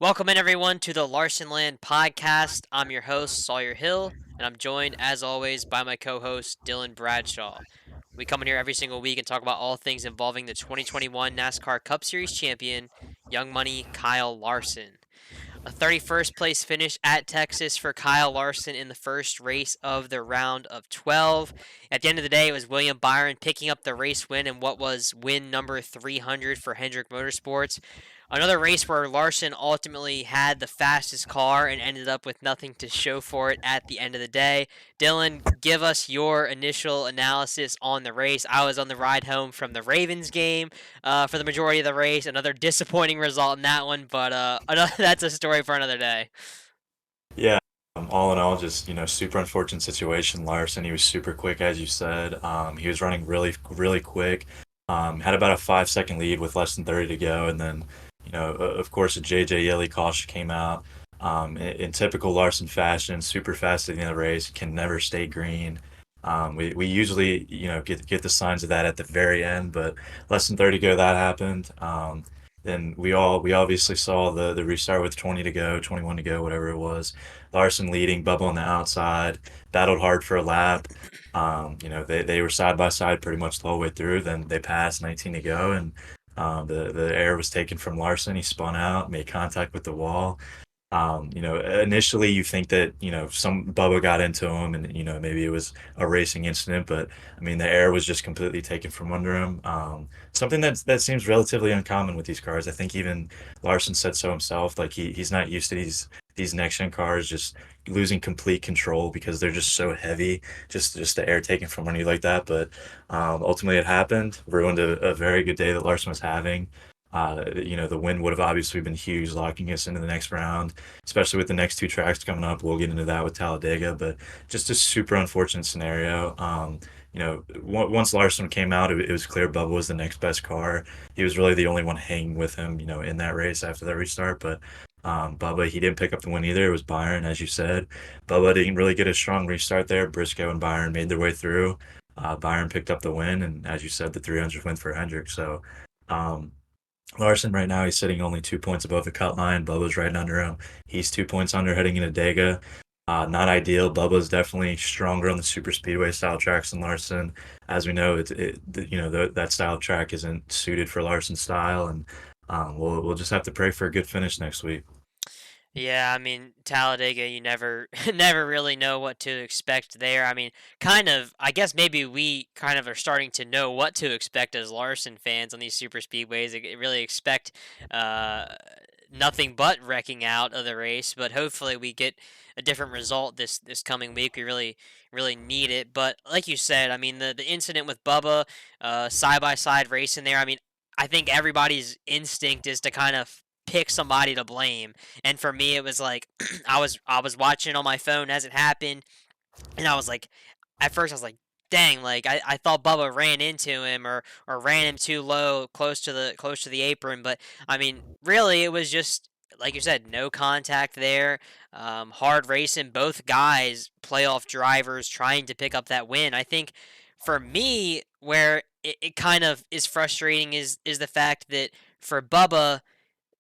Welcome in everyone to the Larsonland podcast. I'm your host, Sawyer Hill, and I'm joined as always by my co-host, Dylan Bradshaw. We come in here every single week and talk about all things involving the 2021 NASCAR Cup Series champion, Young Money Kyle Larson. A 31st place finish at Texas for Kyle Larson in the first race of the round of 12. At the end of the day, it was William Byron picking up the race win in what was win number 300 for Hendrick Motorsports. Another race where Larson ultimately had the fastest car and ended up with nothing to show for it at the end of the day. Dylan, give us your initial analysis on the race. I was on the ride home from the Ravens game for the majority of the race. Another disappointing result in that one, but that's a story for another day. Yeah, all in all, just super unfortunate situation. Larson, he was super quick, as you said. He was running really, really quick. Had about a 5 second lead with less than 30 to go, and then, of course, a JJ Yeley caution came out. In typical Larson fashion, super fast at the end of the race, can never stay green. We usually, get the signs of that at the very end, but less than 30 to go, that happened. Then we obviously saw the restart with 20 to go, 21 to go, whatever it was. Larson leading, Bubba on the outside, battled hard for a lap. They were side by side pretty much the whole way through. Then they passed 19 to go, and the air was taken from Larson. He spun out, made contact with the wall. Initially you think that, some Bubba got into him and, maybe it was a racing incident, but I mean, the air was just completely taken from under him. Something that seems relatively uncommon with these cars. I think even Larson said so himself. Like he's not used to these next gen cars just losing complete control because they're just so heavy, just the air taken from under you like that. But ultimately it happened, ruined a very good day that Larson was having. The win would have obviously been huge, locking us into the next round, especially with the next two tracks coming up. We'll get into that with Talladega, but just a super unfortunate scenario. Once Larson came out, it was clear Bubba was the next best car. He was really the only one hanging with him, in that race after that restart. But Bubba, he didn't pick up the win either. It was Byron, as you said. Bubba didn't really get a strong restart there. Briscoe and Byron made their way through. Byron picked up the win, and as you said, the 300 win for Hendrick. So, um, Larson right now he's sitting only 2 points above the cut line. Bubba's right under him. He's 2 points under heading into Dega. Not ideal. Bubba's definitely stronger on the super speedway style tracks than Larson. As we know, that style of track isn't suited for Larson's style, and we'll just have to pray for a good finish next week. Yeah, I mean Talladega, you never never really know what to expect there. I mean, kind of. I guess maybe we kind of are starting to know what to expect as Larson fans on these super speedways. Really expect uh, nothing but wrecking out of the race, but hopefully we get a different result this coming week. We really need it. But like you said, I mean the incident with Bubba, side by side racing there. I mean, I think everybody's instinct is to kind of pick somebody to blame. And for me, it was like I was watching on my phone as it happened, and I was like, at first I was like, dang, like I thought Bubba ran into him or ran him too low, close to the apron. But I mean, really, it was just like you said, no contact there. Hard racing, both guys, playoff drivers trying to pick up that win. I think for me, where it kind of is frustrating is the fact that for Bubba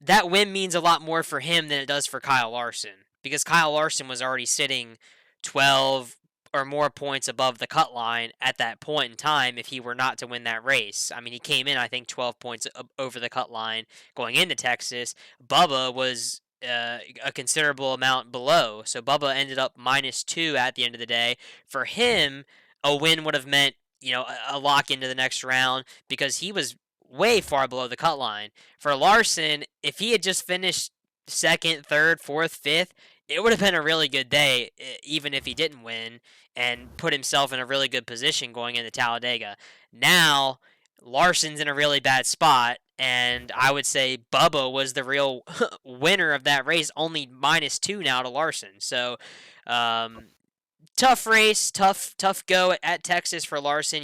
that win means a lot more for him than it does for Kyle Larson because Kyle Larson was already sitting 12 or more points above the cut line at that point in time if he were not to win that race. I mean, he came in, I think, 12 points over the cut line going into Texas. Bubba was a considerable amount below. So Bubba ended up -2 at the end of the day. For him, a win would have meant, a lock into the next round because he was way far below the cut line. For Larson, if he had just finished second, third, fourth, fifth, it would have been a really good day, even if he didn't win, and put himself in a really good position going into Talladega. Now, Larson's in a really bad spot, and I would say Bubba was the real winner of that race, only -2 now to Larson. So, um, tough race, tough go at Texas for Larson.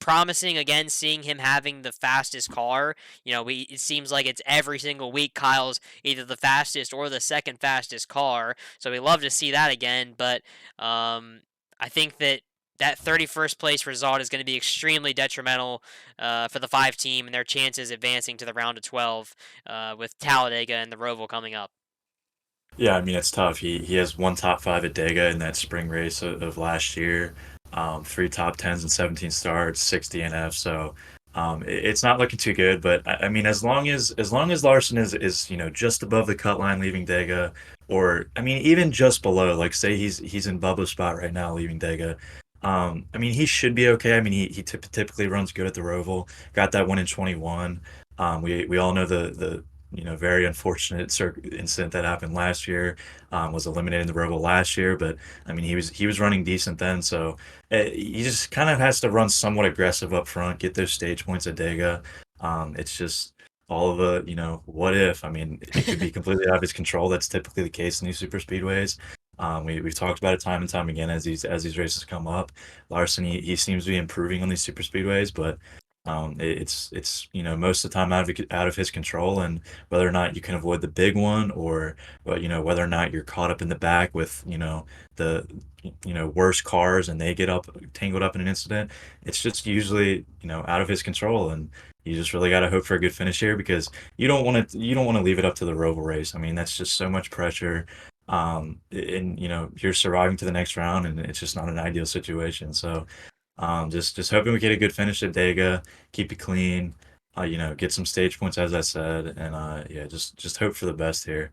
Promising again seeing him having the fastest car. It seems like it's every single week Kyle's either the fastest or the second fastest car. So we love to see that again, but I think that that 31st place result is going to be extremely detrimental for the 5 team and their chances advancing to the round of 12 with Talladega and the Roval coming up. Yeah, I mean it's tough. He has one top five at Dega in that spring race of last year, three top tens and 17 starts, six DNF. So it's not looking too good. But I mean, as long as Larson is just above the cut line leaving Dega, or I mean even just below, like say he's in Bubba's spot right now leaving Dega. I mean he should be okay. I mean he typically runs good at the Roval. Got that one in 21. We all know the very unfortunate incident that happened last year. Was eliminated in the Roval last year, but I mean he was running decent then, so he just kind of has to run somewhat aggressive up front, get those stage points at Dega. It's just all of a what if? I mean, it could be completely out of his control. That's typically the case in these super speedways. We've talked about it time and time again as these races come up. Larson he seems to be improving on these super speedways, but it's most of the time out of his control, and whether or not you can avoid the big one, or whether or not you're caught up in the back with the worst cars and they get up tangled up in an incident, it's just usually out of his control, and you just really got to hope for a good finish here, because you don't want to leave it up to the Roval race. I mean, that's just so much pressure. And you're surviving to the next round, and it's just not an ideal situation. So just hoping we get a good finish at Dega, keep it clean, get some stage points as I said, and yeah, just hope for the best here.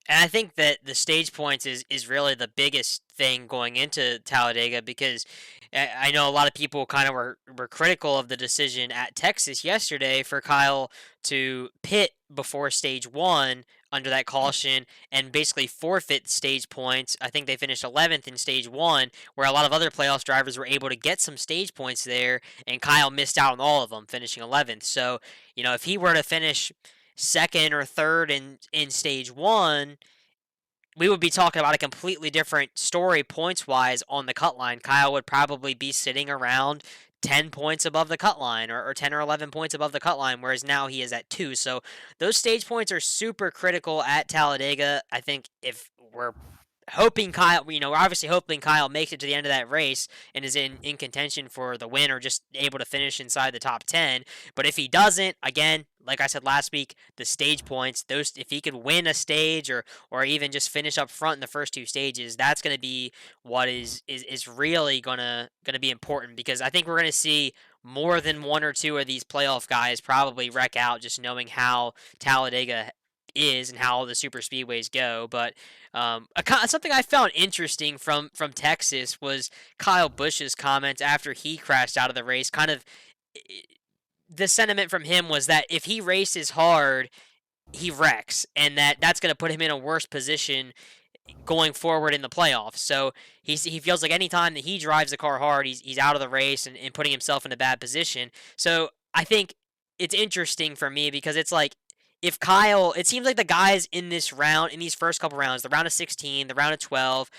And I think that the stage points is really the biggest thing going into Talladega because I know a lot of people kind of were critical of the decision at Texas yesterday for Kyle to pit before stage one under that caution and basically forfeit stage points. I think they finished 11th in stage one, where a lot of other playoffs drivers were able to get some stage points there, and Kyle missed out on all of them, finishing 11th. So, if he were to finish second or third in stage one, we would be talking about a completely different story points wise on the cut line. Kyle would probably be sitting around 10 points above the cut line, or 10 or 11 points above the cut line, whereas now he is at 2. So those stage points are super critical at Talladega. I think if we're hoping Kyle, we're obviously hoping Kyle makes it to the end of that race and is in contention for the win or just able to finish inside the top 10. But if he doesn't, again, like I said last week, the stage points, those if he could win a stage or even just finish up front in the first two stages, that's going to be what is really going to be important, because I think we're going to see more than one or two of these playoff guys probably wreck out, just knowing how Talladega is and how the super speedways go. But something I found interesting from Texas was Kyle Busch's comments after he crashed out of the race. Kind of the sentiment from him was that if he races hard, he wrecks, and that's going to put him in a worse position going forward in the playoffs. So he feels like anytime that he drives the car hard, he's out of the race and putting himself in a bad position. So I think it's interesting for me because it's like, if Kyle, it seems like the guys in this round, in these first couple rounds, the round of 16, the round of 12,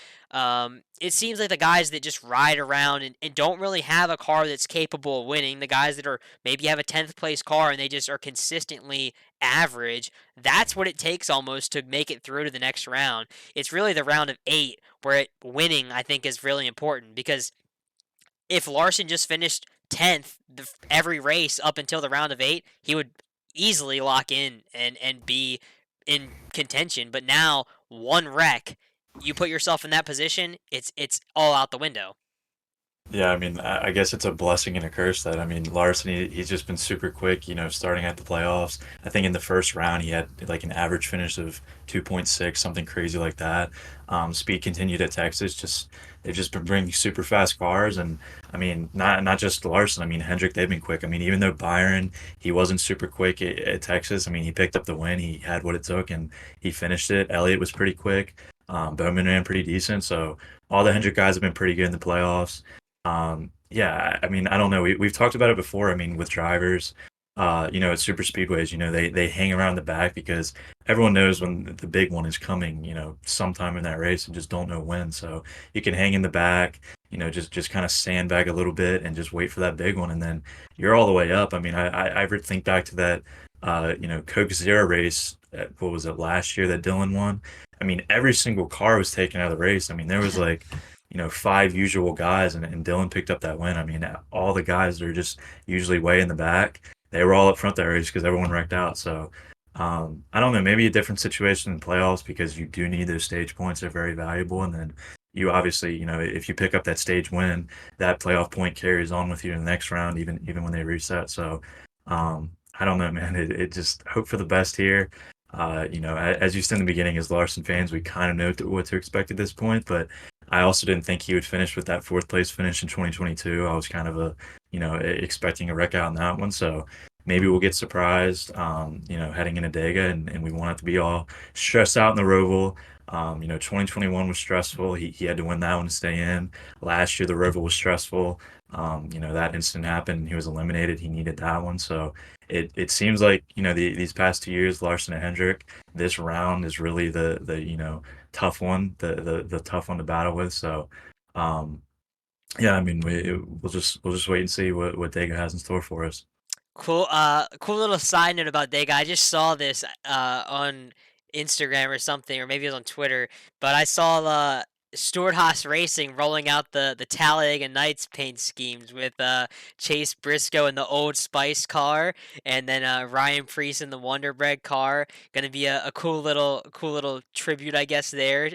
it seems like the guys that just ride around and don't really have a car that's capable of winning, the guys that are maybe have a 10th place car and they just are consistently average, that's what it takes almost to make it through to the next round. It's really the round of 8 where winning, I think, is really important, because if Larson just finished 10th every race up until the round of 8, he would easily lock in and be in contention. But now, one wreck, you put yourself in that position, it's all out the window. Yeah, I mean, I guess it's a blessing and a curse that, I mean, Larson, he's just been super quick, starting at the playoffs. I think in the first round, he had like an average finish of 2.6, something crazy like that. Speed continued at Texas. They've just been bringing super fast cars. And I mean, not just Larson. I mean, Hendrick, they've been quick. I mean, even though Byron, he wasn't super quick at Texas, I mean, he picked up the win. He had what it took and he finished it. Elliott was pretty quick. Bowman ran pretty decent. So all the Hendrick guys have been pretty good in the playoffs. Yeah, I mean, I don't know. We've talked about it before. I mean, with drivers, at super speedways, they hang around the back because everyone knows when the big one is coming, sometime in that race, and just don't know when. So you can hang in the back, just kind of sandbag a little bit and just wait for that big one, and then you're all the way up. I mean, I think back to that, Coke Zero race. What was it last year that Dylan won? I mean, every single car was taken out of the race. I mean, there was like five usual guys, and Dylan picked up that win. I mean, all the guys that are just usually way in the back, they were all up front that race because everyone wrecked out. So I don't know, maybe a different situation in playoffs because you do need those stage points. They're very valuable. And then you obviously, if you pick up that stage win, that playoff point carries on with you in the next round, even when they reset. So I don't know, man. It just hope for the best here. As you said in the beginning, as Larson fans, we kind of know what to expect at this point, but I also didn't think he would finish with that fourth place finish in 2022. I was kind of expecting a wreck out in that one. So maybe we'll get surprised, heading into Dega, and we won't have to be all stressed out in the Roval. 2021 was stressful. He had to win that one to stay in. Last year, the Roval was stressful. That incident happened. He was eliminated. He needed that one. So it seems like, these past 2 years, Larson and Hendrick, this round is really the tough one, the tough one to battle with. So, um, yeah, I mean, we'll just wait and see what Dega has in store for us. Cool little side note about Dega. I just saw this on Instagram or something, or maybe it was on Twitter. But I saw Stuart Haas Racing rolling out the Talladega Nights paint schemes with Chase Briscoe in the Old Spice car, and then Ryan Preece in the Wonder Bread car. Gonna be a cool little tribute, I guess, there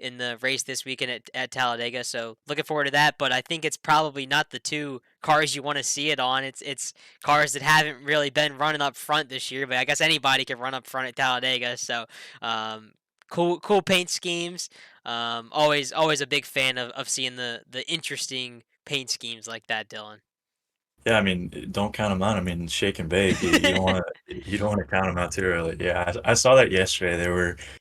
in the race this weekend at Talladega. So looking forward to that. But I think it's probably not the two cars you want to see it on. It's cars that haven't really been running up front this year. But I guess anybody can run up front at Talladega. So cool paint schemes. Always a big fan of seeing the interesting paint schemes like that, Dylan. Yeah, I mean, don't count them out. I mean, shake and bake. You don't want to count them out too early. Yeah, I saw that yesterday.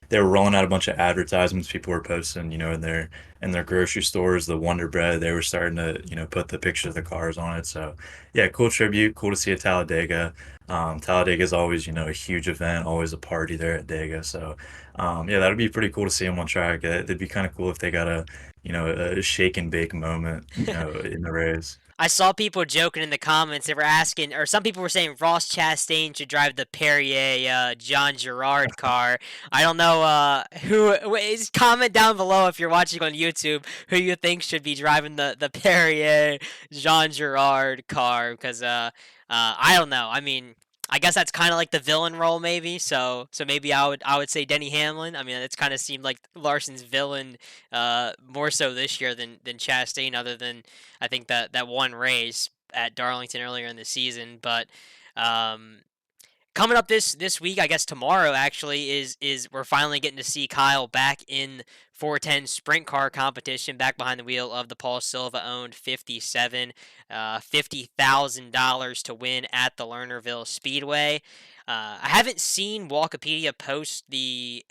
They were rolling out a bunch of advertisements people were posting, in their grocery stores, the Wonder Bread. They were starting to, put the pictures of the cars on it. So, yeah, cool tribute. Cool to see at Talladega. Talladega is always, a huge event, always a party there at Dega. So, yeah, that'd be pretty cool to see them on track. It'd be kind of cool if they got a shake and bake moment, in the race. I saw people joking in the comments. They were asking, or some people were saying Ross Chastain should drive the Perrier John Gerard car. I don't know comment down below if you're watching on YouTube who you think should be driving the Perrier Jean Gerard car because I don't know. I mean, I guess that's kind of like the villain role, maybe. So maybe I would say Denny Hamlin. I mean, it's kind of seemed like Larson's villain more so this year than Chastain, other than I think that one race at Darlington earlier in the season. But um, coming up this week, I guess tomorrow actually is we're finally getting to see Kyle back in 410 sprint car competition, back behind the wheel of the Paul Silva owned 57, $50,000 to win at the Lernerville Speedway. I haven't seen Walkipedia post the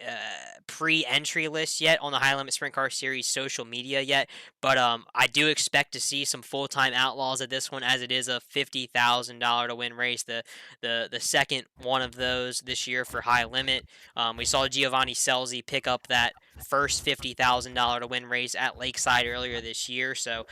pre-entry list yet on the High Limit Sprint Car Series social media yet, but I do expect to see some full-time outlaws at this one, as it is a $50,000 to win race. The second one of those this year for High Limit. We saw Giovanni Selzi pick up that first $50,000 to win race at Lakeside earlier this year. So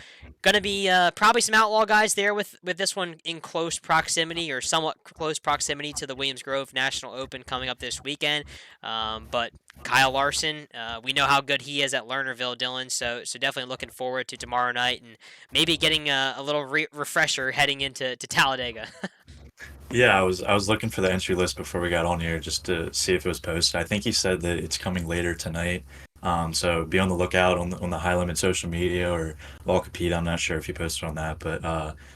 gonna be probably some outlaw guys there with this one in close proximity or somewhat close proximity to the Williams Grove National Open coming up this weekend. But Kyle Larson, we know how good he is at Lernerville, Dylan. So definitely looking forward to tomorrow night and maybe getting a little refresher heading into Talladega. Yeah, I was looking for the entry list before we got on here just to see if it was posted. I think he said that it's coming later tonight. So be on the lookout on the High Limit social media or Walkipedia. I'm not sure if he posted on that, but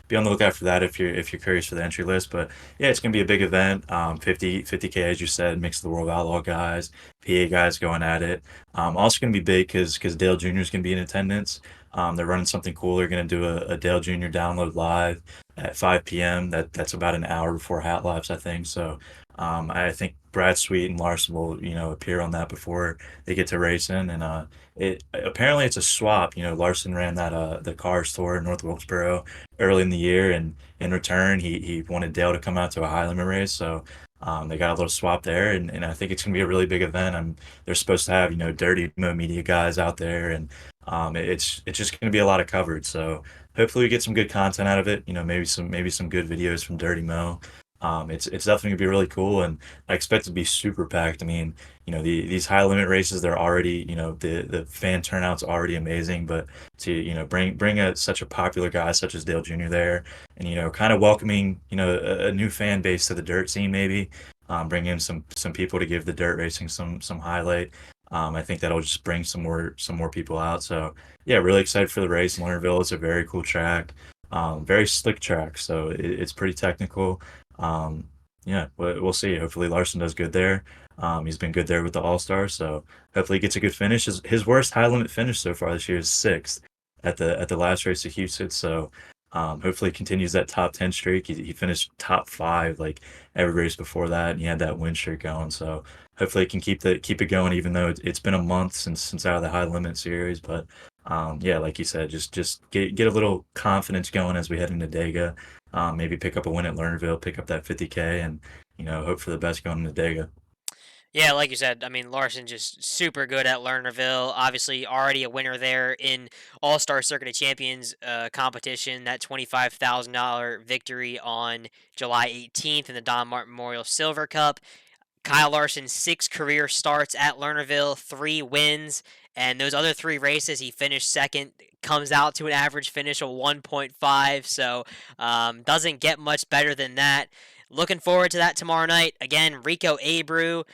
be on the lookout for that if you're curious for the entry list. But yeah, it's gonna be a big event. 50K as you said, mix of the World Outlaw guys, PA guys going at it. Also gonna be big because Dale Jr. is gonna be in attendance. They're running something cool. They're gonna do a Dale Jr. download live at 5 p.m. That's about an hour before Hat Labs, I think. So I think Brad Sweet and Larson will appear on that before they get to racing, and it apparently it's a swap. Larson ran the Cars Tour in North Wilkesboro early in the year, and in return he wanted Dale to come out to a high limit race. So they got a little swap there, and I think it's gonna be a really big event. They're supposed to have Dirty Mo Media guys out there, and it's just gonna be a lot of coverage. So hopefully we get some good content out of it. Maybe some good videos from Dirty Mo. It's definitely gonna be really cool, and I expect it to be super packed. I mean, these high limit races, they're already, the fan turnout's already amazing, but to bring such a popular guy such as Dale Jr. there, and kind of welcoming a new fan base to the dirt scene maybe, bring in some people to give the dirt racing some highlight. I think that'll just bring some more people out. So yeah, really excited for the race. Lernerville is a very cool track, very slick track, so it's pretty technical. Um, yeah, we'll see. Hopefully Larson does good there. He's been good there with the All Stars, so hopefully he gets a good finish. His worst high limit finish so far this year is sixth at the last race of Houston. So hopefully he continues that top 10 streak. He finished top five like every race before that, and he had that win streak going. So hopefully he can keep it going, even though it's been a month since out of the high limit series. But yeah, like you said, just get a little confidence going as we head into Dega. Maybe pick up a win at Lernerville, pick up that 50K, and hope for the best going into Dega. Yeah, like you said, I mean Larson just super good at Lernerville. Obviously, already a winner there in All Star Circuit of Champions competition. That $25,000 victory on July 18th in the Don Martin Memorial Silver Cup. Kyle Larson, 6 career starts at Lernerville, 3 wins, and those other 3 races he finished second. Comes out to an average finish of 1.5, so doesn't get much better than that. Looking forward to that tomorrow night. Again, Rico Abreu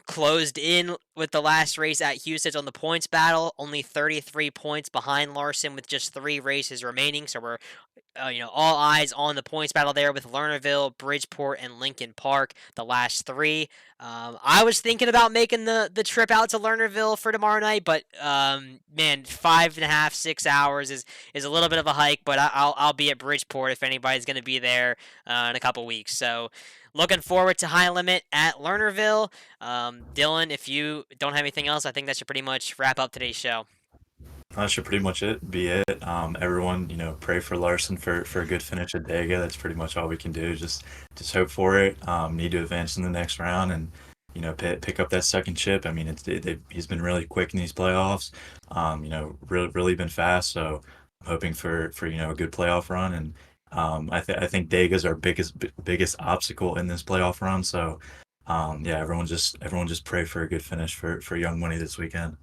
closed in with the last race at Houston on the points battle, only 33 points behind Larson with just 3 races remaining. So we're all eyes on the points battle there with Lernerville, Bridgeport, and Lincoln Park, the last 3. I was thinking about making the trip out to Lernerville for tomorrow night, but man, 5.5, 6 hours is a little bit of a hike. But I'll be at Bridgeport if anybody's going to be there in a couple weeks. So looking forward to High Limit at Lernerville. Dylan, if you don't have anything else, I think that should pretty much wrap up today's show. That should pretty much be it. Everyone, pray for Larson for a good finish at Dega. That's pretty much all we can do. Just hope for it. Need to advance in the next round and pick up that second chip. I mean, he's been really quick in these playoffs. Really been fast. So I'm hoping for a good playoff run. And I think Dega's our biggest obstacle in this playoff run. So yeah, everyone just pray for a good finish for Young Money this weekend.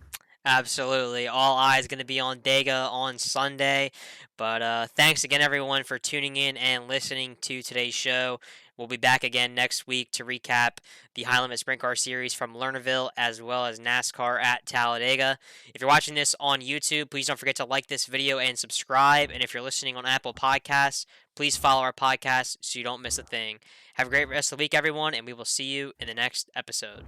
Absolutely. All eyes going to be on Dega on Sunday. But thanks again, everyone, for tuning in and listening to today's show. We'll be back again next week to recap the High Limit Sprint Car Series from Lernerville as well as NASCAR at Talladega. If you're watching this on YouTube, please don't forget to like this video and subscribe. And if you're listening on Apple Podcasts, please follow our podcast so you don't miss a thing. Have a great rest of the week, everyone, and we will see you in the next episode.